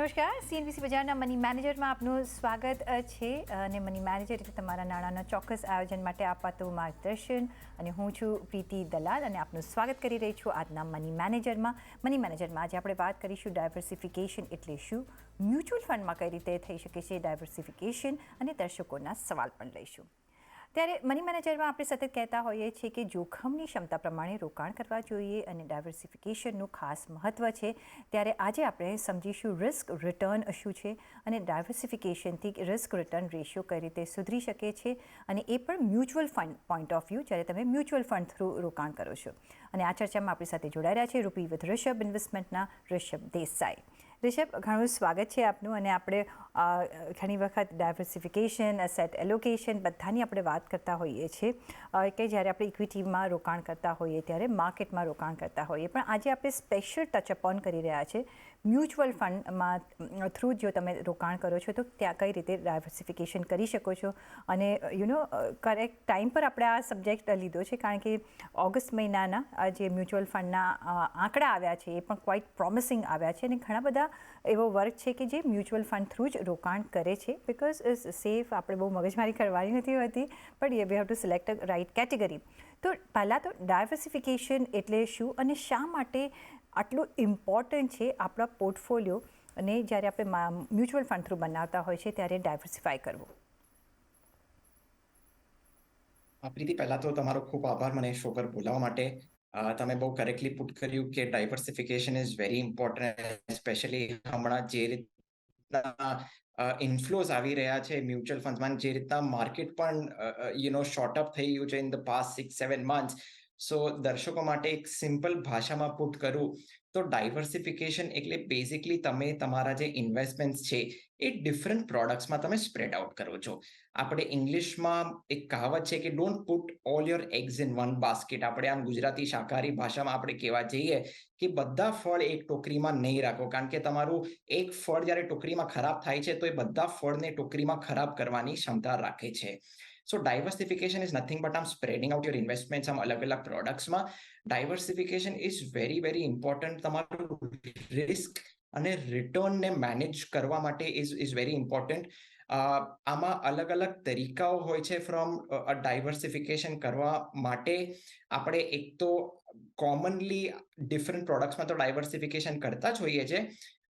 નમસ્કાર, સીએનબીસી બજારના મની મેનેજરમાં આપનું સ્વાગત છે. અને મની મેનેજર એટલે તમારા નાણાંના ચોક્કસ આયોજન માટે અપાતું માર્ગદર્શન. અને હું છું પ્રીતિ દલાલ અને આપનું સ્વાગત કરી રહી છું આજના મની મેનેજરમાં. આજે આપણે વાત કરીશું ડાયવર્સિફિકેશન એટલે શું, મ્યુચ્યુઅલ ફંડમાં કઈ રીતે થઈ શકે છે ડાયવર્સિફિકેશન, અને દર્શકોના સવાલ પણ લઈશું. ત્યારે મની મેનેજરમાં આપણે સતત કહેતા હોઈએ છીએ કે જોખમની ક્ષમતા પ્રમાણે રોકાણ કરવા જોઈએ અને ડાયવર્સિફિકેશનનું ખાસ મહત્ત્વ છે. ત્યારે આજે આપણે સમજીશું રિસ્ક રિટર્ન શું છે અને ડાયવર્સિફિકેશનથી રિસ્ક રિટર્ન રેશિયો કઈ રીતે સુધરી શકે છે, અને એ પણ mutual fund point of view જ્યારે તમે મ્યુચ્યુઅલ ફંડ થ્રુ રોકાણ કરો છો. અને આ ચર્ચામાં આપણી સાથે જોડાઈ રહ્યા છે રૂપી વિથ ઋષભ ઇન્વેસ્ટમેન્ટના ઋષભ દેસાઈ. ઋષભ, ઘણું સ્વાગત છે આપનું. અને આપણે ઘણી વખત ડાયવર્સિફિકેશન, એસેટ એલોકેશન બધાની આપણે વાત કરતા હોઈએ છીએ કે જ્યારે આપણે ઇક્વિટીમાં રોકાણ કરતા હોઈએ ત્યારે માર્કેટમાં રોકાણ કરતા હોઈએ, પણ આજે આપણે સ્પેશિયલ ટચઅપ ઓન કરી રહ્યા છે મ્યુચ્યુઅલ ફંડમાં થ્રુ જો તમે રોકાણ કરો છો તો ત્યાં કઈ રીતે ડાયવર્સિફિકેશન કરી શકો છો. અને કરેક્ટ ટાઈમ પર આપણે આ સબ્જેક્ટ લીધો છે કારણ કે ઓગસ્ટ મહિનાના જે મ્યુચ્યુઅલ ફંડના આંકડા આવ્યા છે એ પણ ક્વાઇટ પ્રોમિસિંગ આવ્યા છે. અને ઘણા બધા એવો વર્ગ છે કે જે મ્યુચ્યુઅલ ફંડ થ્રુ જ રોકાણ કરે છે બિકોઝ ઇઝ સેફ. આપણે બહુ મગજમારી કરવાની નથી હોતી, પણ we have to select a right category. તો પહેલાં તો ડાયવર્સિફિકેશન એટલે શું અને શા માટે આટલું ઇમ્પોર્ટન્ટ છે આપણા પોર્ટફોલિયો, અને જ્યારે આપણે મ્યુચ્યુઅલ ફંડ થ્રુ બનાવતા હોય છે ત્યારે ડાયવર્સિફાય કરવું. પ્રીતિ, પહેલા તો તમારો ખૂબ આભાર મને શો પર બોલાવવા માટે. તમે બહુ કરેક્ટલી પુટ કર્યું કે diversification is very important, specially હમણાં જે રીતના ઇન્ફ્લોઝ આવી રહ્યા છે મ્યુચ્યુઅલ ફંડમાં, જે રીતના માર્કેટ પણ શોર્ટ અપ થઈ ગયું છે ઇન ધ પાસ્ટ 6-7 months. સો દર્શકો માટે એક સિમ્પલ ભાષામાં પુટ કરું તો ડાયવર્સિફિકેશન એટલે બેઝિકલી તમે તમારા જે ઇન્વેસ્ટમેન્ટ છે એ ડિફરન્ટ પ્રોડક્ટ્સમાં તમે સ્પ્રેડ આઉટ કરો છો. આપણે ઇંગ્લિશમાં એક કહાવત છે કે don't put all your eggs in one basket. આપણે આમ ગુજરાતી શાકાહારી ભાષામાં આપણે કહેવા જઈએ કે બધા ફળ એક ટોકરીમાં નહીં રાખો, કારણ કે તમારું એક ફળ જ્યારે ટોકરીમાં ખરાબ થાય છે તો એ બધા ફળને ટોકરીમાં ખરાબ કરવાની ક્ષમતા રાખે છે. So diversification is nothing but આમ સ્પ્રેડિંગ આઉટ યોર ઇન્વેસ્ટમેન્ટ આમ અલગ અલગ પ્રોડક્ટ્સમાં. Diversification is very very important. તમારું રિસ્ક અને રિટર્નને મેનેજ કરવા માટે ઇઝ વેરી ઇમ્પોર્ટન્ટ. આમાં અલગ અલગ તરીકાઓ હોય છે ફ્રોમ ડાયવર્સિફિકેશન કરવા માટે. આપણે એક તો કોમનલી ડિફરન્ટ પ્રોડક્ટ્સમાં તો ડાયવર્સિફિકેશન કરતા જ હોઈએ છીએ,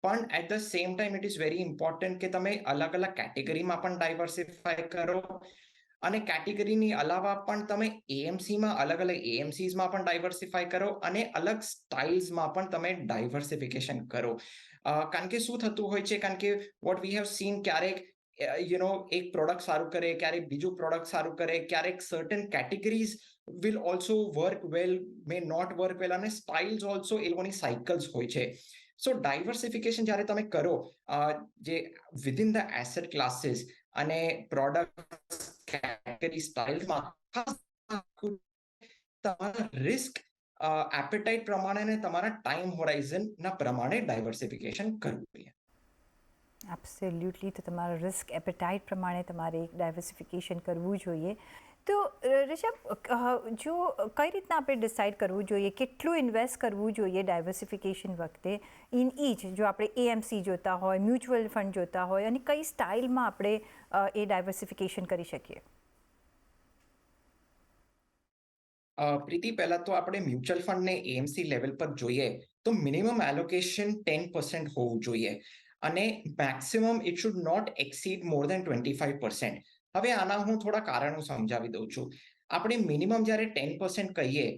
પણ at the same time it is very important કે તમે અલગ અલગ કેટેગરીમાં પણ ડાયવર્સિફાય કરો, અને કેટેગરીની અલાવા પણ તમે એએમસીમાં અલગ અલગ એએમસીઝમાં પણ ડાયવર્સિફાય કરો, અને અલગ સ્ટાઇલ્સમાં પણ તમે ડાયવર્સિફિકેશન કરો. કારણ કે શું થતું હોય છે, કારણ કે વોટ વી હેવ સીન, ક્યારેક એક પ્રોડક્ટ સારું કરે, ક્યારેક બીજું પ્રોડક્ટ સારું કરે, ક્યારેક certain categories will also work well, may not work well, અને સ્ટાઇલ્સ ઓલ્સો એ લોકોની સાયકલ્સ હોય છે. સો ડાયવર્સિફિકેશન જ્યારે તમે કરો જે વિધિન ધ એસેટ ક્લાસીસ અને પ્રોડક્ટ કેટેગરી સ્ટાઇલ્સમાં, તમારા રિસ્ક એપેટાઇટ પ્રમાણે અને તમારા ટાઈમ હોરાઇઝનના પ્રમાણે ડાયવર્સિફિકેશન કરવું જોઈએ. એબ્સોલ્યુટલી. તો તમારા રિસ્ક એપેટાઇટ પ્રમાણે તમારે એક ડાયવર્સિફિકેશન કરવું જોઈએ. તો ઋષભ, જો કઈ રીતના આપણે ડિસાઇડ કરવું જોઈએ કેટલું ઇન્વેસ્ટ કરવું જોઈએ ડાયવર્સિફિકેશન વખતે ઇન ઈચ, જો આપણે એએમસી જોતા હોય, મ્યુચ્યુઅલ ફંડ જોતા હોય, અને કઈ સ્ટાઇલમાં આપણે એ ડાયવર્સિફિકેશન કરી શકીએ? પ્રીતિ, પહેલા તો આપણે મ્યુચ્યુઅલ ફંડને એએમસી લેવલ પર જોઈએ તો મિનિમમ એલોકેશન 10% હોવું જોઈએ, અને maximum it should not exceed more than 25%. હવે આના હું થોડા કારણો સમજાવી દઉં છું. આપણે મિનિમમ જ્યારે 10% કહીએ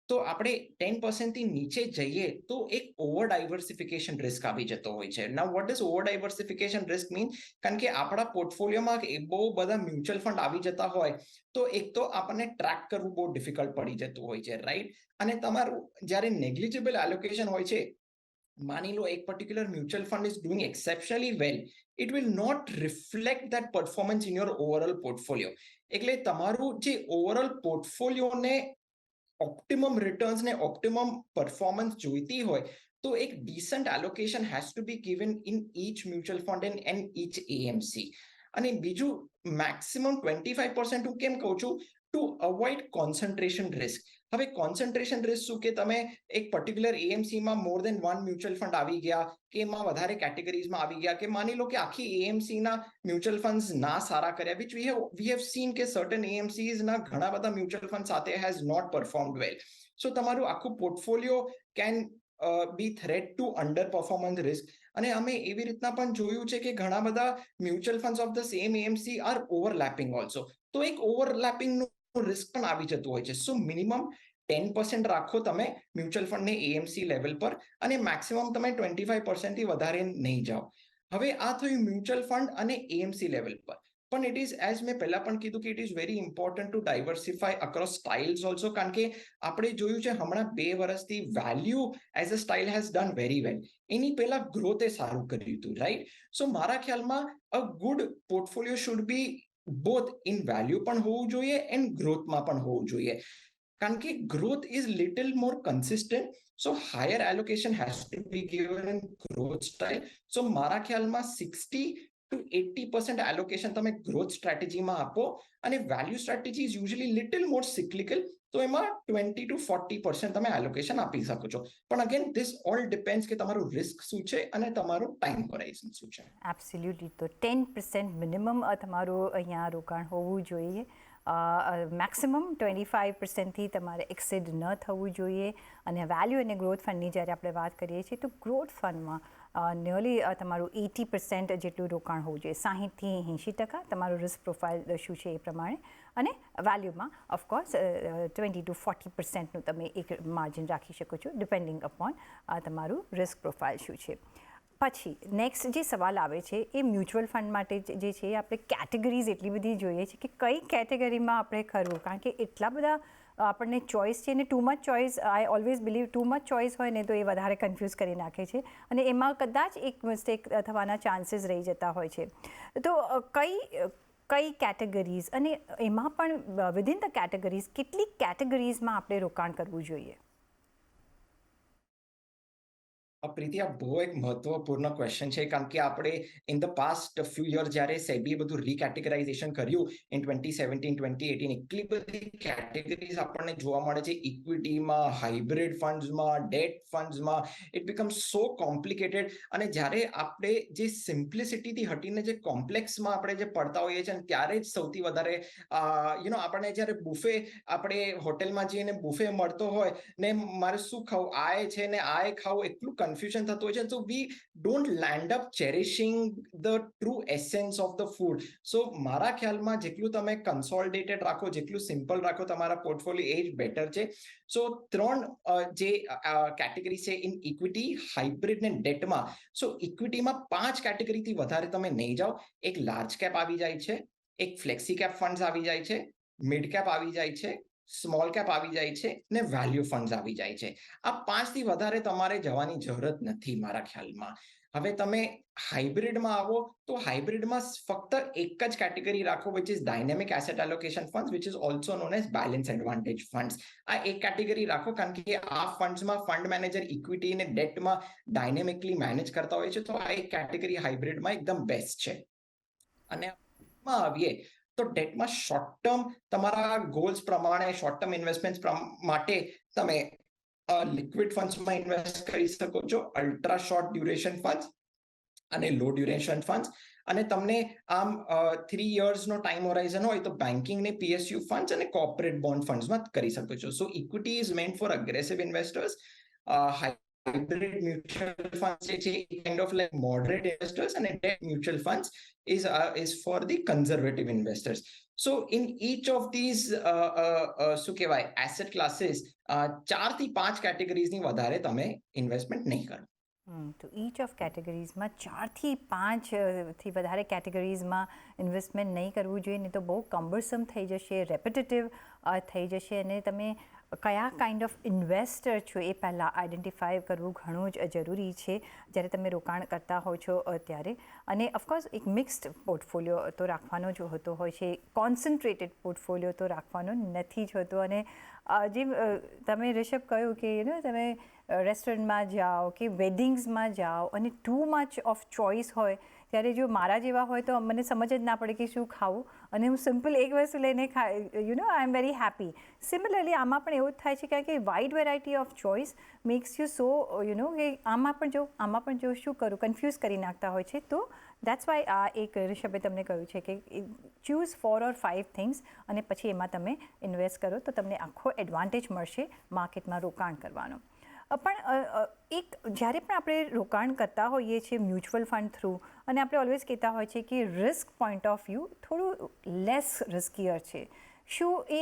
તો આપણે 10% થી નીચે જઈએ તો એક ઓવર ડાયવર્સિફિકેશન રિસ્ક આવી જતો હોય છે. નાઉ what does over diversification risk mean? કારણ કે આપણા પોર્ટફોલિયોમાં બહુ બધા મ્યુચ્યુઅલ ફંડ આવી જતા હોય તો એક તો આપણને ટ્રેક કરવું બહુ ડિફિકલ્ટ પડી જતું હોય છે, રાઈટ? અને તમારું જ્યારે નેગ્લિજિબલ એલોકેશન હોય છે, માની લો એક particular mutual fund is doing exceptionally well, it will not reflect that performance in your overall portfolio. એટલે તમારું જે ઓવરઓલ પોર્ટફોલિયોને ઓપ્ટિમમ રિટર્ન્સ ને ઓપ્ટિમમ પરફોર્મન્સ જોઈતી હોય તો એક decent allocation has to be given in each mutual fund and each AMC. અને બીજું, મેક્સિમમ 25% હું કેમ કહું છું? To avoid concentration risk. હવે કોન્સન્ટ્રેશન રિસ્ક શું કે તમે એક પર્ટિક્યુલર એએમસીમાં મોર દેન વન મ્યુચ્યુઅલ ફંડ આવી ગયા કે એમાં વધારે કેટેગરીઝમાં આવી ગયા કે માની લો કે આખી એએમસીના મ્યુચ્યુઅલ ફંડ્સ ના સારા કર્યા વિચ વી હેવ સીન કે સર્ટન એએમસીઝના ઘણા બધા મ્યુચ્યુઅલ ફંડ સાથે has not performed well. So તમારું આખું portfolio can be threat to under performance risk. અને અમે એવી રીતના પણ જોયું છે કે ઘણા બધા mutual funds of the same AMC are overlapping also. તો એક ઓવરલેપિંગનું રિસ્ક પણ આવી જતું હોય છે. સો મિનિમમ 10% રાખો તમે મ્યુચ્યુઅલ ફંડને એએમસી લેવલ પર અને મેક્સિમમ તમે 25% થી વધારે નહીં જાઓ. હવે આ થયું મ્યુચ્યુઅલ ફંડ અને એએમસી લેવલ પર. પણ ઇટ ઇઝ એઝ મેં પહેલા પણ કીધું કે it is very important to diversify across styles also, કારણ કે આપણે જોયું છે હમણાં 2 વર્ષથી value as a style has done very well. એની પહેલા ગ્રોથે સારું કર્યું હતું, રાઈટ? સો મારા ખ્યાલમાં a good portfolio should be both in value પણ હોવું જોઈએ એન્ડ ગ્રોથમાં પણ હોવું જોઈએ, કારણ કે growth is little more consistent. So higher allocation has to be given in growth style. So મારા ખ્યાલમાં 60 to 80% એલોકેશન તમે ગ્રોથ સ્ટ્રેટેજીમાં આપો અને value strategy is usually little more cyclical, તો એમાં 20 to 40% તમે એલોકેશન આપી શકો છો. પણ અગેન ધીસ ઓલ ડિપેન્ડ્સ કે તમારું રિસ્ક શું છે અને તમારું ટાઈમ હોરાઇઝન શું છે. એબ્સોલ્યુટલી. તો 10% મિનિમમ તમારું અહીંયા રોકાણ હોવું જોઈએ. મેક્સિમમ 25%થી તમારે એક્સિડ ન થવું જોઈએ. અને વેલ્યુ અને ગ્રોથ ફંડની જ્યારે આપણે વાત કરીએ છીએ તો ગ્રોથ ફંડમાં નિયરલી તમારું 80% જેટલું રોકાણ હોવું જોઈએ. 60થી 80% તમારું રિસ્ક પ્રોફાઇલ શું છે એ પ્રમાણે. અને વેલ્યુમાં ઓફકોર્સ 20 to 40%નું તમે એક માર્જિન રાખી શકો છો ડિપેન્ડિંગ અપોન તમારું રિસ્ક પ્રોફાઇલ શું છે. પછી નેક્સ્ટ જે સવાલ આવે છે એ મ્યુચ્યુઅલ ફંડ માટે જે છે આપણે કેટેગરીઝ એટલી બધી જોઈએ છે કે કઈ કેટેગરીમાં આપણે કરવું, કારણ કે એટલા બધા આપણને ચોઇસ છે ને too much choice, I always believe too much choice હોય ને તો એ વધારે કન્ફ્યુઝ કરી નાખે છે અને એમાં કદાચ એક મિસ્ટેક થવાના ચાન્સીસ રહી જતા હોય છે. તો કઈ કેટેગરીઝ અને એમાં પણ વિધિન ધ કેટેગરીઝ કેટલી કેટેગરીઝમાં આપણે રોકાણ કરવું જોઈએ? પ્રીતિ, આ બહુ એક મહત્વપૂર્ણ ક્વેશ્ચન છે, કારણ કે આપણે in the past few year જ્યારે સેબીએ બધું રીકેટેગરાઇઝેશન કર્યું ઇન 2017-2018, એટલી બધી કેટેગરીઝ આપણને જોવા મળે છે ઇક્વિટીમાં, હાઇબ્રિડ ફંડ્સમાં, ડેટ ફંડ્સમાં. It becomes so complicated. અને જ્યારે આપણે જે સિમ્પ્લિસિટીથી હટીને જે કોમ્પ્લેક્સમાં આપણે જે પડતા હોઈએ છીએ ત્યારે જ સૌથી વધારે આપણને જ્યારે બુફે આપણે હોટેલમાં જઈને બુફે મળતો હોય ને મારે શું ખાવું, આ છે ને આ ખાવું, એટલું કન્ફ્યુઝન થતું હોય છે. So we don't land up cherishing the true essence of the food. So મારા ખ્યાલમાં જેટલું તમે કન્સોલિડેટેડ રાખો, જેટલું સિમ્પલ રાખો તમારા પોર્ટફોલિયો, એ જ બેટર છે. સો 3 જે કેટેગરી છે ઇન ઇક્વિટી, હાઇબ્રિડ ને ડેટમાં. સો ઇક્વિટીમાં 5 કેટેગરીથી વધારે તમે નહીં જાઓ. એક લાર્જ કેપ આવી જાય છે, એક ફ્લેક્સી કેપ ફંડ્સ આવી જાય છે, મિડ કેપ આવી જાય છે, સ્મોલ કેપ આવી જાય છે ને વેલ્યુ ફંડ્સ આવી જાય છે. આ 5થી વધારે તમારે જવાની જરૂરત નથી મારા ખ્યાલમાં. હવે તમે હાઇબ્રિડમાં આવો તો હાઇબ્રિડમાં ફક્ત એક જ કેટેગરી રાખો, which is dynamic asset allocation funds, which is also known as balance advantage funds. આ એક કેટેગરી રાખો, કારણ કે આ ફંડ્સમાં ફંડ મેનેજર ઇક્વિટી અને ડેટમાં ડાયનેમિકલી મેનેજ કરતા હોય છે. તો આ એક કેટેગરી હાઇબ્રિડમાં એકદમ બેસ્ટ છે. અને આવીએ તો ડેટમાં શોર્ટ ટર્મ તમારા ગોલ્સ પ્રમાણે, શોર્ટ ટર્મ ઇન્વેસ્ટમેન્ટ માટે તમે લિક્વિડ ફંડ્સમાં ઇન્વેસ્ટ કરી શકો છો, અલ્ટ્રા શોર્ટ ડ્યુરેશન ફંડ્સ અને લો ડ્યુરેશન ફંડ્સ. અને તમને આમ 3 યર્સનો ટાઈમ હોરાઇઝન હોય તો બેન્કિંગ ને પીએસયુ ફંડ્સ અને કોર્પોરેટ બોન્ડ ફંડ્સમાં કરી શકો છો. So equity is meant for aggressive investors. Hybrid mutual funds છે kind of like moderate investors, and debt mutual funds is for the conservative investors. So in each of these શું કહેવાય asset classes 4 થી 5 કેટેગરીઝની વધારે તમે investment નહીં કરો. તો inch of કેટેગરીઝમાં 4થી 5થી વધારે કેટેગરીઝમાં ઇન્વેસ્ટમેન્ટ નહીં કરવું જોઈએ, નહીં તો બહુ કમ્બરસમ થઈ જશે, રેપિટેટિવ થઈ જશે અને તમે કયા કાઇન્ડ ઓફ ઇન્વેસ્ટર છો એ પહેલાં આઈડેન્ટિફાય કરવું ઘણું જ જરૂરી છે જ્યારે તમે રોકાણ કરતા હો છો ત્યારે. અને ઓફકોર્સ એક મિક્સ્ડ પોર્ટફોલિયો તો રાખવાનો જ હોતો હોય છે, કોન્સન્ટ્રેટેડ પોર્ટફોલિયો તો રાખવાનો નથી જ હોતો. અને જે તમે રિષભ કહ્યું કે તમે રેસ્ટોરન્ટમાં જાઓ કે વેડિંગ્સમાં જાઓ અને ટુ મચ ઓફ ચોઇસ હોય ત્યારે જો મારા જેવા હોય તો મને સમજ જ ના પડે કે શું ખાવું, અને હું સિમ્પલ એક વસ્તુ લઈને આઈ એમ વેરી હેપી. સિમિલરલી આમાં પણ એવું જ થાય છે, કારણ કે wide variety of choice makes you so કે આમાં પણ જો શું કરું, કન્ફ્યુઝ કરી નાખતા હોય છે. તો દેટ્સ વાય આ એક ઋષભે તમને કહ્યું છે કે ચૂઝ 4 or 5 થિંગ્સ અને પછી એમાં તમે ઇન્વેસ્ટ કરો તો તમને આખો એડવાન્ટેજ મળશે માર્કેટમાં રોકાણ કરવાનો. પણ એક જ્યારે પણ આપણે રોકાણ કરતા હોઈએ છીએ મ્યુચ્યુઅલ ફંડ થ્રુ, અને આપણે ઓલવેઝ કહેતા હોય છે કે રિસ્ક પોઈન્ટ ઓફ વ્યૂ થોડું લેસ રિસ્કીયર છે. શું એ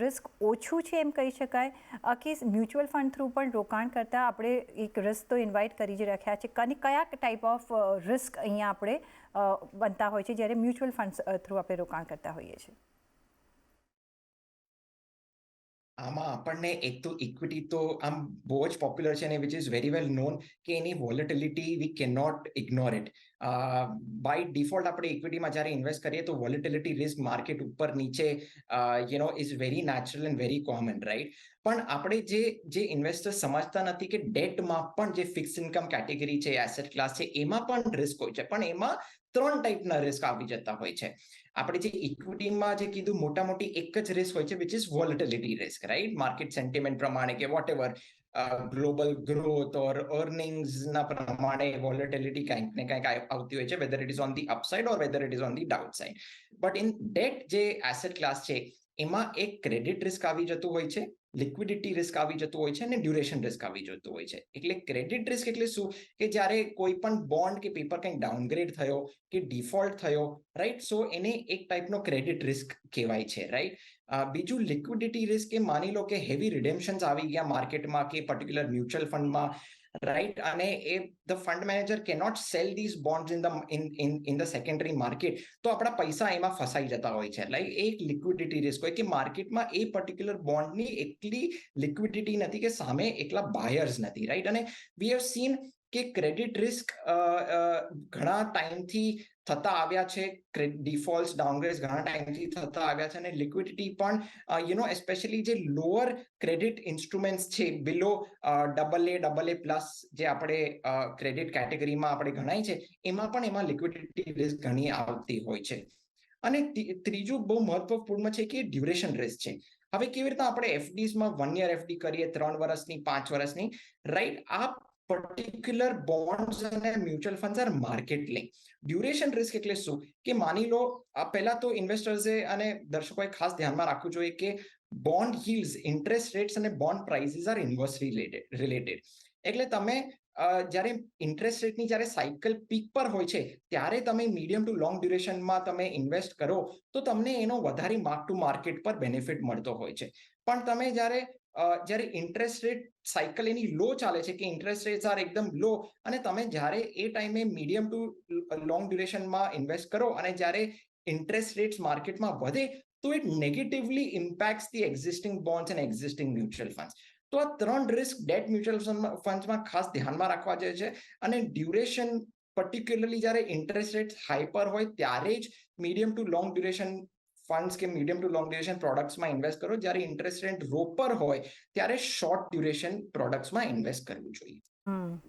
રિસ્ક ઓછું છે એમ કહી શકાય કે મ્યુચ્યુઅલ ફંડ થ્રુ પણ રોકાણ કરતાં આપણે એક રિસ્ક તો ઇન્વાઇટ કરી જ રાખ્યા છે, અને કયા ટાઈપ ઓફ રિસ્ક અહીંયા આપણે બનતા હોય છે જ્યારે મ્યુચ્યુઅલ ફંડ થ્રુ આપણે રોકાણ કરતા હોઈએ છીએ? આમાં આપણને એક તો ઇક્વિટી તો આમ બહુ જ પોપ્યુલર છે, અને which is very well known કે એની volatility we can not ignore it. By default આપણે ઇક્વિટીમાં જ્યારે ઇન્વેસ્ટ કરીએ તો વોલેટિલિટી રિસ્ક માર્કેટ ઉપર નીચે is very natural and very common, right? પણ આપણે જે ઇન્વેસ્ટર સમજતા નથી કે ડેટમાં પણ જે ફિક્સ ઇન્કમ કેટેગરી છે, એસેટ ક્લાસ છે, એમાં પણ રિસ્ક હોય છે, પણ એમાં 3 ટાઈપના રિસ્ક આવી જતા હોય છે. આપણે જે ઇક્વિટીમાં જે કીધું મોટા મોટી એક જ રિસ્ક હોય છે, which is volatility risk, right? Market sentiment પ્રમાણે કે વોટ એવર ગ્લોબલ ગ્રોથ ઓર અર્નિંગ્સના પ્રમાણે વોલેટિલિટી કંઈક ને કંઈક આવતી હોય છે, weather it is on the upside or weather it is on the downside. But in date જે એસેટ ક્લાસ છે એમાં એક ક્રેડિટ રિસ્ક આવી જતું હોય છે, લિક્વિડિટી રિસ્ક આવી જતું હોય છે, અને ડ્યુરેશન રિસ્ક આવી જતું હોય છે. એટલે ક્રેડિટ રિસ્ક એટલે શું? કે જ્યારે કોઈ પણ બોન્ડ કે પેપર કંઈક ડાઉનગ્રેડ થયો કે ડિફોલ્ટ થયો, રાઈટ? સો એને એક ટાઈપનો ક્રેડિટ રિસ્ક કહેવાય છે, રાઈટ? બીજું લિક્વિડિટી રિસ્ક, કે માની લો કે હેવી રિડેમ્પશન્સ આવી ગયા માર્કેટમાં કે પર્ટિક્યુલર મ્યુચ્યુઅલ ફંડમાં, રાઈટ? અને the fund manager cannot sell these bonds in the secondary market, તો આપણા પૈસા એમાં ફસાઈ જતા હોય છે. લાઈક એક લિક્વિડિટી રિસ્ક હોય કે માર્કેટમાં એ પર્ટિક્યુલર બોન્ડની એટલી લિક્વિડિટી નથી કે સામે એટલા બાયર્સ નથી, રાઈટ? અને વી હેવ સીન કે ક્રેડિટ રિસ્ક ઘણા ટાઈમથી થતા આવ્યા છે, ડિફોલ્ટ ડાઉનગ્રેડ ઘણા ટાઈમથી થતા આવ્યા છે, અને લિક્વિડિટી પણ એસ્પેશિયલી જે લોઅર ક્રેડિટ ઇન્સ્ટ્રુમેન્ટ્સ છે, બિલો AA પ્લસ જે આપણે ક્રેડિટ કેટેગરીમાં આપણે ગણાય છે, એમાં લિક્વિડિટી રિસ્ક ઘણી આવતી હોય છે. અને ત્રીજું બહુ મહત્વપૂર્ણ છે કે ડ્યુરેશન રિસ્ક છે. હવે કેવી રીતે આપણે એફડીઝમાં 1 યર એફડી કરીએ, 3 વર્ષની, 5 વર્ષની, રાઈટ? આ પર્ટિક્યુલર બોન્ડ્સ અને mutual funds are market link. Duration risk એટલે શું? કે માની લો પહેલા તો ઇન્વેસ્ટર્સે અને દર્શકોએ ખાસ ધ્યાનમાં રાખવું જોઈએ કે બોન્ડ yields, ઇન્ટરેસ્ટ રેટ્સ અને બોન્ડ પ્રાઇસીસ આર ઇન્વર્સલી રિલેટેડ. એટલે તમે જ્યારે ઇન્ટરેસ્ટ રેટની જ્યારે સાયકલ પીક પર હોય છે, ત્યારે તમે મીડિયમ ટુ લોંગ ડ્યુરેશનમાં તમે ઇન્વેસ્ટ કરો તો તમને એનો વધારે માર્ક ટુ માર્કેટ પર બેનિફિટ મળતો હોય છે. પણ તમે જ્યારે ઇન્ટરેસ્ટ રેટ સાયકલ એની લો ચાલે છે, કે ઇન્ટરેસ્ટ રેટ્સ આર એકદમ લો, અને તમે જ્યારે એ ટાઈમે મીડિયમ ટુ લોંગ ડ્યુરેશનમાં ઇન્વેસ્ટ કરો અને જ્યારે ઇન્ટરેસ્ટ રેટ્સ માર્કેટમાં વધે, તો it negatively ઇમ્પેક્ટ્સ the existing bonds and existing mutual funds. તો આ 3 રિસ્ક ડેટ મ્યુચ્યુઅલ ફંડ્સમાં ખાસ ધ્યાનમાં રાખવા જોઈએ છે. અને ડ્યુરેશન પર્ટિક્યુલરલી જ્યારે ઇન્ટરેસ્ટ રેટ હાઈપર હોય ત્યારે જ medium to long duration funds કે મીડિયમ ટુ લોંગ ડ્યુરેશન પ્રોડક્ટ્સમાં ઇન્વેસ્ટ કરો. જ્યારે ઇન્ટરેસ્ટ રેટ રો પર હોય ત્યારે શોર્ટ ડ્યુરેશન પ્રોડક્ટ્સમાં ઇન્વેસ્ટ કરવું જોઈએ.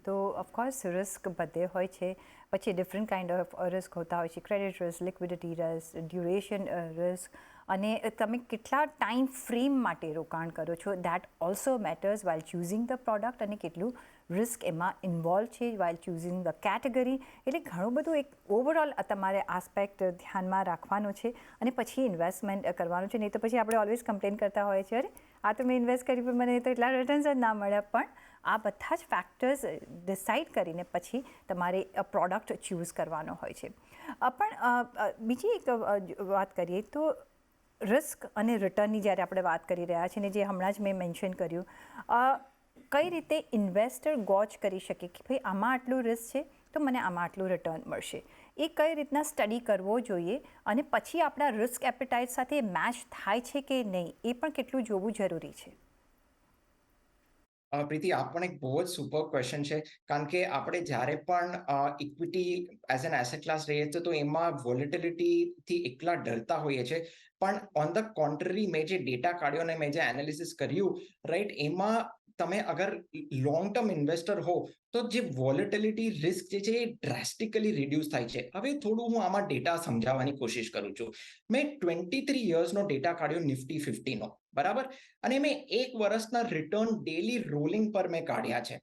તો ઓફકોર્સ રિસ્ક બધે હોય છે, પછી ડિફરન્ટ કાઇન્ડ ઓફ રિસ્ક હોતા હોય છે, credit risk, liquidity risk, duration risk, અને તમે કેટલા ટાઈમ ફ્રેમ માટે રોકાણ કરો છો, that also matters while choosing the product, અને કેટલું રિસ્ક એમાં ઇન્વોલ્વ છે વાઇલ ચૂઝિંગ ધ કેટેગરી. એટલે ઘણું બધું એક ઓવરઓલ તમારે આસ્પેક્ટ ધ્યાનમાં રાખવાનો છે, અને પછી ઇન્વેસ્ટમેન્ટ કરવાનું છે. નહીં તો પછી આપણે ઓલવેઝ કમ્પ્લેન કરતા હોય છે, અરે આ તો મેં ઇન્વેસ્ટ કરી પણ મને તો એટલા રિટર્ન્સ જ ના મળ્યા. પણ આ બધા જ ફેક્ટર્સ ડિસાઇડ કરીને પછી તમારે પ્રોડક્ટ ચૂઝ કરવાનો હોય છે. પણ બીજી એક વાત કરીએ તો રિસ્ક અને રિટર્નની જ્યારે આપણે વાત કરી રહ્યા છીએ, ને જે હમણાં જ મેં મેન્શન કર્યું, કઈ રીતે ઇન્વેસ્ટર ગોચ કરી શકે કે ભાઈ આમાં આટલું રિસ્ક છે તો મને આમાં આટલું રિટર્ન મળશે, એ કઈ રીતના સ્ટડી કરવો જોઈએ, અને પછી આપણા રિસ્ક એપેટાઇટ સાથે મેચ થાય છે કે નહીં એ પણ કેટલું જોવું જરૂરી છે? પ્રીતિ, આ પણ એક બહુ જ સુપર ક્વેશ્ચન છે. કારણ કે આપણે જ્યારે પણ equity as an asset class રહીએ છીએ તો એમાં વોલેટિલિટીથી એકલા ડરતા હોઈએ છીએ. પણ ઓન ધ કોન્ટ્રરી, મેં જે ડેટા કાઢ્યો અને મેં જે એનાલિસિસ કર્યું, રાઈટ, એમાં તમે અગર લોંગ ટર્મ ઇન્વેસ્ટર હો તો જે વોલેટિલિટી રિસ્ક જે છે એ ડ્રાસ્ટિકલી રિડ્યુસ થાય છે. હવે થોડું હું આમાં ડેટા સમજાવવાની કોશિશ કરું છું. મેં 23 યર્સનો ડેટા કાઢ્યો નિફ્ટી 50નો, બરાબર, અને મેં 1 વર્ષના રિટર્ન ડેલી રોલિંગ પર મેં કાઢ્યા છે.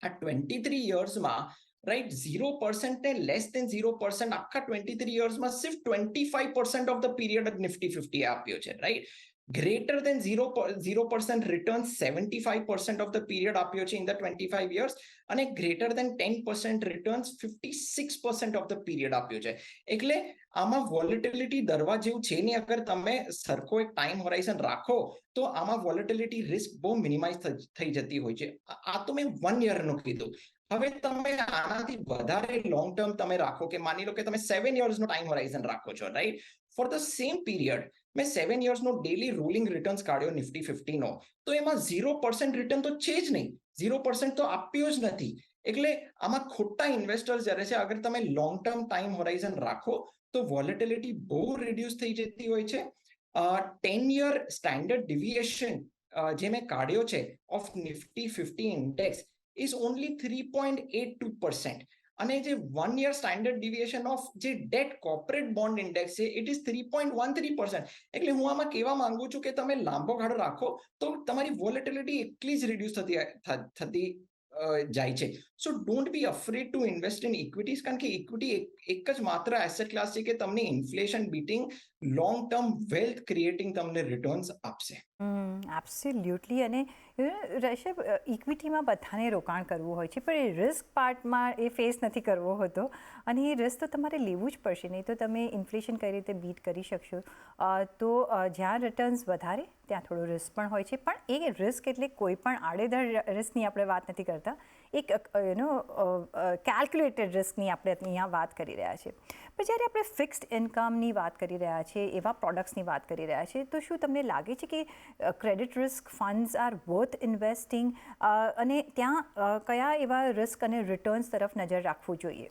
આ 23 યર્સમાં રાઈટ 0% ને લેસ દેન 0% આખા 23 યર્સમાં સિર્ફ 25% ઓફ ધ પીરિયડ નિફ્ટી 50 આપ્યો છે, right. Greater than 0% return 75% of the period આપ્યો છે ઇન ધ 25 યર્સ, અને greater than 10% returns 56% of the period આપ્યો છે. એટલે આમાં વોલેટિલિટી દરવા જેવું છે નહીં. અગર તમે સરખો એક ટાઈમ હોરાઇઝન રાખો તો આમાં વોલેટિલિટી રિસ્ક બહુ મિનિમાઇઝ થઈ જતી હોય છે. આ તો મેં 1 યરનું કીધું. હવે તમે આનાથી વધારે લોંગ ટર્મ તમે રાખો, કે માની લો કે તમે 7 યર્સનો ટાઈમ હોરાઇઝન રાખો છો, right. For the same period મેં 7 યર્સનો ડેલી રોલિંગ રિટર્ન્સ કાઢ્યો નિફ્ટી 50નો, તો એમાં 0% રિટર્ન તો છે જ નહીં. 0% તો આપ્યો જ નથી. એટલે આમાં ખોટા ઇન્વેસ્ટર્સ જ્યારે છે, અગર તમે લોંગ ટર્મ ટાઈમ હોરાઇઝન રાખો તો વોલેટિલિટી બહુ રિડ્યુસ થઈ જતી હોય છે. 10 યર સ્ટેન્ડર્ડ ડિવિએશન જે મેં કાઢ્યો છે of Nifty 50 index is only 3.82%, અને જે 1 યર સ્ટેન્ડર્ડ ડિવિએશન ઓફ જે ડેટ કોર્પોરેટ બોન્ડ ઇન્ડેક્સ છે ઇટ ઇઝ 3.13%. એટલે હું આમાં કહેવા માંગુ છું કે તમે લાંબો ગાળો રાખો તો તમારી વોલેટિલિટી એટલી જ રિડ્યુસ થતી જાય છે. So don't be afraid to invest in equities, કારણ કે ઇક્વિટી એક જ માત્ર એસેટ ક્લાસ છે કે તમને inflation beating long term wealth creating તમને રિટર્ન્સ આપશે. એબ્સોલ્યુટલી. અને ઋષભ, ઇક્વિટીમાં બધાને રોકાણ કરવું હોય છે, પણ એ રિસ્ક પાર્ટમાં એ ફેસ નથી કરવો હોતો, અને એ રિસ્ક તો તમારે લેવું જ પડશે, નહીં તો તમે ઇન્ફ્લેશન કઈ રીતે બીટ કરી શકશો. તો જ્યાં રિટર્ન્સ વધારે ત્યાં થોડું રિસ્ક પણ હોય છે, પણ એ રિસ્ક એટલે કોઈ પણ આડેધડ રિસ્કની આપણે વાત નથી કરતા. એક કેલ્ક્યુલેટેડ રિસ્કની આપણે અહીંયા વાત કરી રહ્યા છીએ. પણ જ્યારે આપણે ફિક્સ્ડ ઇન્કમની વાત કરી રહ્યા છીએ, એવા પ્રોડક્ટ્સની વાત કરી રહ્યા છીએ, તો શું તમને લાગે છે કે credit risk funds are worth investing, અને ત્યાં કયા એવા રિસ્ક અને રિટર્ન્સ તરફ નજર રાખવું જોઈએ?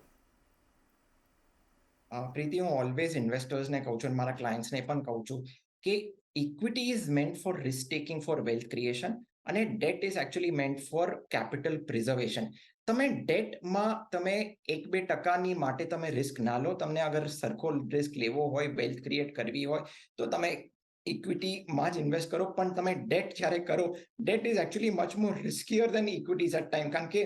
પ્રીતિ, હું ઓલવેઝ ઇન્વેસ્ટર્સને કહું છું અને મારા ક્લાયન્ટ્સને પણ કહું છું કે equity is meant for risk taking for wealth creation, અને debt is actually meant for capital preservation. તમે ડેટમાં તમે 1-2% માટે તમે રિસ્ક ના લો. તમને અગર સરખો રિસ્ક લેવો હોય, વેલ્થ ક્રિએટ કરવી હોય, તો તમે ઇક્વિટીમાં જ ઇન્વેસ્ટ કરો. પણ તમે ડેટ જ્યારે કરો, debt is actually much more riskier than equities at time, કારણ કે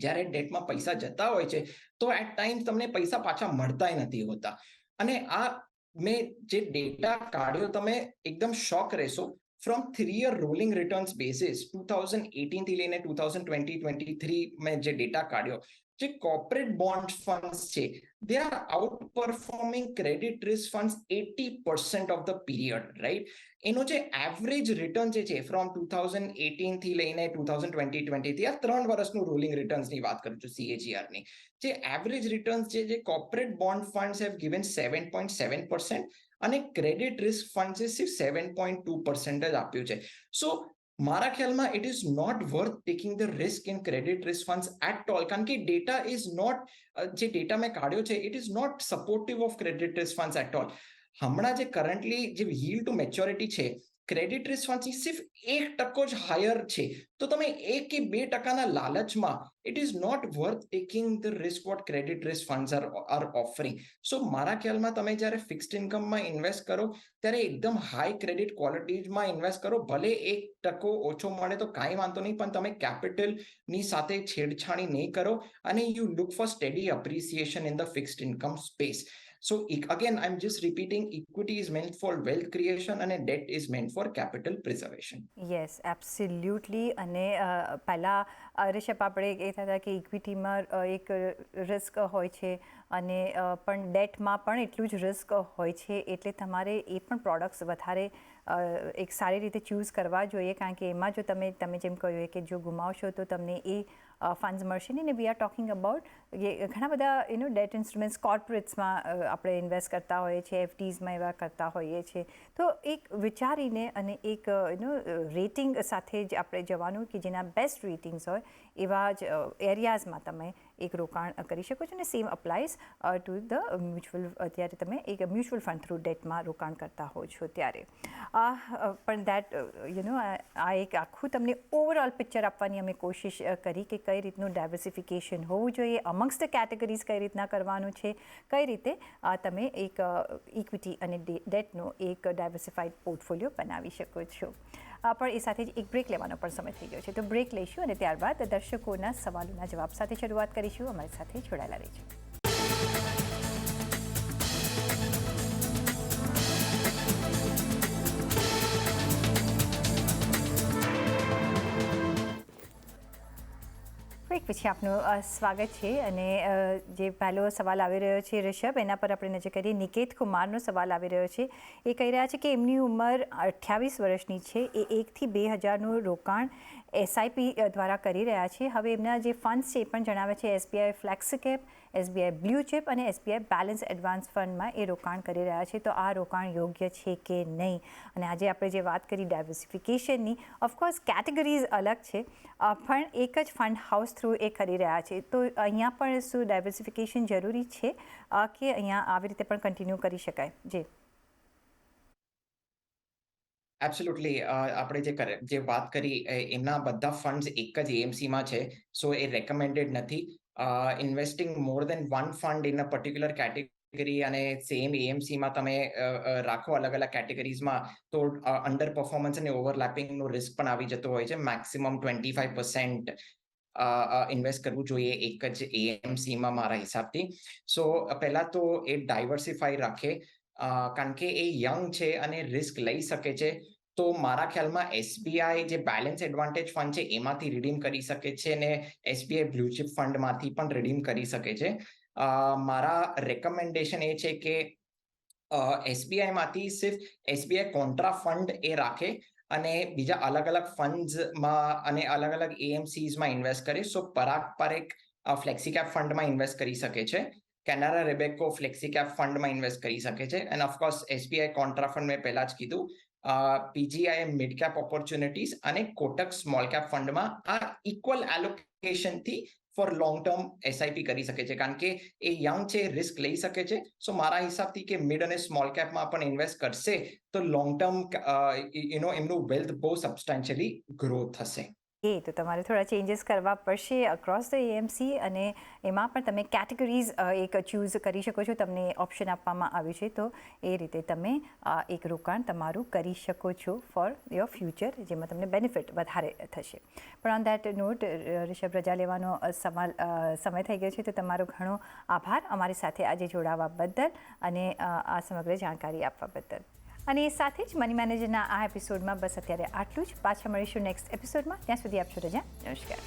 જ્યારે ડેટમાં પૈસા જતા હોય છે તો એટ ટાઈમ તમને પૈસા પાછા મળતા નથી હોતા. અને આ મેં જે ડેટા કાઢ્યો, તમે એકદમ શોક રહેશો. From 3 year rolling returns basis 2018 થી લઈને 2020-23 મેં જે ડેટા કાઢ્યો, જે કોર્પોરેટ બોન્ડ ફંડ્સ છે they are outperforming credit risk funds 80% of the period, right? એનો જે એવરેજ રિટર્ન જે છે ફ્રોમ 2018 થી લઈને 2020-23, આ 3 વર્ષનું રોલિંગ રિટર્ન્સની વાત કરું છું, CAGR ની. જે એવરેજ રિટર્ન્સ છે, જે corporate bond funds have given 7.7%, અને ક્રેડિટ રિસ્ક ફંડ્સે સિર્ફ 7.2% જ આપ્યું છે. સો મારા ખ્યાલમાં it is not worth taking the risk in credit risk funds at all, કારણ કે ડેટા ઇઝ નોટ, જે ડેટા મેં કાઢ્યો છે it is not supportive of credit risk funds at all. હમણાં જે કરન્ટલી જે yield ટુ મેચ્યોરિટી છે ક્રેડિટ રિસ્ક ફંડ્સની સિર્ફ 1% જ હાયર છે. તો તમે 1 કે 2%ના લાલચમાં it is not worth taking the risk what credit risk funds are offering. So મારા ખ્યાલમાં તમે જ્યારે ફિક્સ્ડ ઇન્કમમાં ઇન્વેસ્ટ કરો ત્યારે એકદમ હાઈ ક્રેડિટ ક્વોલિટીઝમાં ઇન્વેસ્ટ કરો. ભલે 1% ઓછો મળે તો કાંઈ વાંધો નહીં, પણ તમે કેપિટલની સાથે છેડછાણી નહીં કરો, અને you look four steady appreciation in the fixed income space. So again, I'm just repeating, equity is meant for wealth creation and debt is meant for capital preservation. Yes, absolutely. અને પહેલાં ઋષભ, આપણે કહેતા હતા કે ઇક્વિટીમાં એક રિસ્ક હોય છે, અને પણ ડેટમાં પણ એટલું જ રિસ્ક હોય છે. એટલે તમારે એ પણ પ્રોડક્ટ્સ વધારે એક સારી રીતે ચૂઝ કરવા જોઈએ, કારણ કે એમાં જો તમે જેમ કહ્યું કે જો ગુમાવશો તો તમને એ ફંડ્સ મળશે નહીં. ને વી આર ટોકિંગ અબાઉટ ઘણા બધા ડેટ ઇન્સ્ટ્રુમેન્ટ્સ કોર્પોરેટ્સમાં આપણે ઇન્વેસ્ટ કરતા હોઈએ છીએ, એફડીઝમાં એવા કરતા હોઈએ છીએ. તો એક વિચારીને અને એક રેટિંગ સાથે જ આપણે જવાનું કે જેના બેસ્ટ રેટિંગ્સ હોય એવા જ એરિયાઝમાં તમે એક રોકાણ કરી શકો છો. અને સેમ અપ્લાઇઝ ટુ ધ મ્યુચ્યુઅલ, અત્યારે તમે એક મ્યુચ્યુઅલ ફંડ થ્રુ ડેટમાં રોકાણ કરતા હો છો ત્યારે. પણ દેટ આ એક આખું તમને ઓવરઓલ પિક્ચર આપવાની અમે કોશિશ કરી કે કઈ રીતનું ડાયવર્સિફિકેશન હોવું જોઈએ, અમંગ્સ ધ કેટેગરીઝ કઈ રીતના કરવાનું છે, કઈ રીતે તમે એક ઇક્વિટી અને ડેટનો એક ડાયવર્સિફાઈડ પોર્ટફોલિયો બનાવી શકો છો. પણ એ સાથે જ એક બ્રેક લેવાનો પણ સમય થઈ ગયો છે, તો બ્રેક લઈશું અને ત્યારબાદ દર્શકોના સવાલોના જવાબ સાથે શરૂઆત કરીશું. અમારી સાથે જોડાયેલા રહેજો. બ્રેક પછી આપનું સ્વાગત છે. અને જે પહેલો સવાલ આવી રહ્યો છે ઋષભ, એના પર આપણે નજર કરીએ. નિકેત કુમારનો સવાલ આવી રહ્યો છે. એ કહી રહ્યા છે કે એમની ઉંમર 28 વર્ષની છે. એ 1 થી 2,000નું રોકાણ એસઆઈપી દ્વારા કરી રહ્યા છે. હવે એમના જે ફંડ્સ છે એ પણ જણાવે છે SBI flexi-cap, SBI blue chip અને એસબીઆઈ બેલેન્સ એડવાન્સ ફંડમાં એ રોકાણ કરી રહ્યા છે. તો આ રોકાણ યોગ્ય છે કે નહીં? અને આજે આપણે જે વાત કરી ડાયવર્સિફિકેશનની, ઓફકોર્સ કેટેગરીઝ અલગ છે, પણ એક જ ફંડ હાઉસ થ્રુ એ કરી રહ્યા છે. તો અહીંયા પણ શું ડાયવર્સિફિકેશન જરૂરી છે કે અહીંયા આવી રીતે પણ કન્ટિન્યુ કરી શકાય? જી એબ્સોલ્યુટલી. આપણે જે વાત કરી એમના બધા ફંડ્સ એક જ એએમસીમાં છે, સો એ રેકમેન્ડેડ નથી. Investing more than one fund in a particular category અને સેમ એએમસીમાં તમે રાખો અલગ અલગ કેટેગરીઝમાં, તો અંડર પરફોર્મન્સ અને ઓવરલેપિંગનો રિસ્ક પણ આવી જતો હોય છે. મેક્સિમમ 25% ઇન્વેસ્ટ કરવું જોઈએ એક જ એએમસીમાં મારા હિસાબથી. સો પહેલા તો એ ડાયવર્સિફાઈ રાખે, કારણ કે એ યંગ છે અને રિસ્ક લઈ શકે છે. તો મારા ખ્યાલમાં એસબીઆઈ જે બેલેન્સ એડવાન્ટેજ ફંડ છે એમાંથી રિડીમ કરી શકે છે અને એસબીઆઈ બ્લુ ચિપ ફંડમાંથી પણ રિડીમ કરી શકે છે. મારા રેકમેન્ડેશન એ છે કે એસબીઆઈમાંથી સિર્ફ એસબીઆઈ કોન્ટ્રા ફંડ એ રાખે અને બીજા અલગ અલગ ફંડ્સમાં અને અલગ અલગ એએમસીઝમાં ઇન્વેસ્ટ કરે. સો પરાગ પારેખ ફ્લેક્સી-કેપ ફંડમાં ઇન્વેસ્ટ કરી શકે છે. કેનારા રેબેકો ફ્લેક્સી-કેપ ફંડમાં ઇન્વેસ્ટ કરી શકે છે. અને ઓફકોર્સ એસબીઆઈ કોન્ટ્રા ફંડ મેં પહેલા જ કીધું. પીજીઆઈ મિડ કેપ ઓપોર્ચ્યુનિટીઝ અને કોટક સ્મોલ કેપ ફંડમાં આ ઇક્વલ એલોકેશનથી ફોર લોંગ ટર્મ એસઆઈપી કરી શકે છે, કારણ કે એ યંગ છે, રિસ્ક લઈ શકે છે. સો મારા હિસાબથી કે મિડ અને સ્મોલ કેપમાં પણ ઇન્વેસ્ટ કરશે તો લોંગ ટર્મ એમનું વેલ્થ બહુ સબસ્ટેન્શિયલી ગ્રો થશે. તો તમારે થોડા ચેન્જીસ કરવા પડશે અક્રોસ ધ એએમસી, અને એમાં પણ તમે કેટેગરીઝ એક ચૂઝ કરી શકો છો. તમને ઓપ્શન આપવામાં આવ્યું છે, તો એ રીતે તમે એક રોકાણ તમારું કરી શકો છો ફોર યોર ફ્યુચર, જેમાં તમને બેનિફિટ વધારે થશે. પણ ઓન દેટ નોટ ઋષભ, રજા લેવાનો સમય થઈ ગયો છે, તો તમારો ઘણો આભાર અમારી સાથે આજે જોડાવા બદલ અને આ સમગ્ર જાણકારી આપવા બદલ. અને એ સાથે જ મની મેનેજરના આ એપિસોડમાં બસ અત્યારે આટલું જ. પાછા મળીશું નેક્સ્ટ એપિસોડમાં. ત્યાં સુધી આપશો રજા. નમસ્કાર.